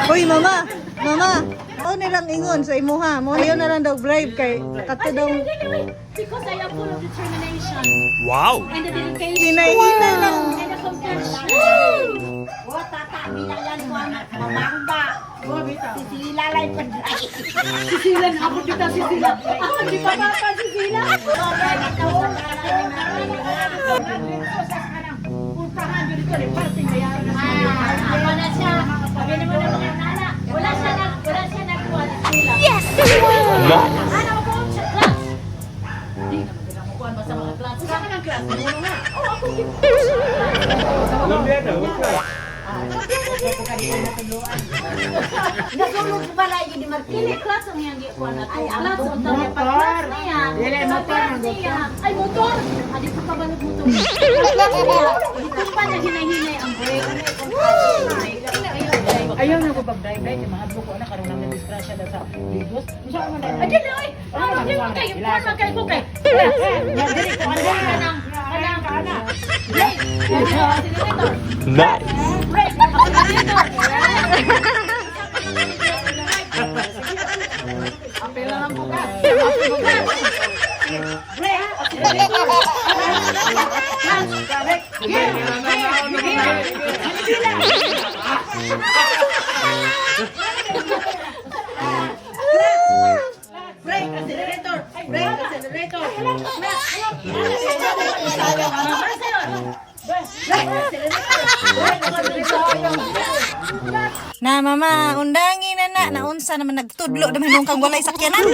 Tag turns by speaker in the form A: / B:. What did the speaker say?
A: Uy, mama! Mama! Ako nilang ingon sa imuha. Mo ayaw na lang daw bribe kay kato daw.
B: Because I am full of determination.
C: Wow!
B: And the dedication.
A: Hinay-hinay lang.
B: And the compassion.
D: Oh, tata, bilayan ko anak, mamamba. Sisila lang pa dyan.
B: Sisila na ako dito, sisila. Ako, hindi pa bata, sisila.
D: Puntahan dito dito, parting bayaran na
B: Ako na siya. Sabi naman ng mga nana. Wala siya nagkuha, sisila.
C: Nice!
B: Ano ko sa class? Hindi naman pinamukuhan mo sa mga class.
D: Usa ka ng class, ano nga?
B: Oh, ako din.
D: Nasulog ko pala yung di Marquez.
B: Dili class ang yang gikuha na to.
D: Ay, ang
B: Class ang tawag pa
D: motor.
B: class na yan.
D: Dili,
B: Sa
D: motor
B: class
D: ang
B: niya.
D: motor.
B: Ay, motor. Adi pa kabalog motor. Class niya. Ito pa na hinay-hinay ang break.
D: Ayaw na ko pag-drive yung mga buko na karoon ng disgrasya na sa Ligos. Usa ko man
B: Ay, dili, oy. Ano, di mo kayo. Forma kayo ko kayo.
D: dili ko ano
B: Kanang, kanang. Break. Accelerator.
C: Nice!
B: Break. Accelerator.
D: Apel lang ang buka.
B: Break. Accelerator.
D: Brake accelerator. Brake accelerator.
A: Na mama, undangi na naunsa naman nagtudlo naman nung kang walay sakyanan.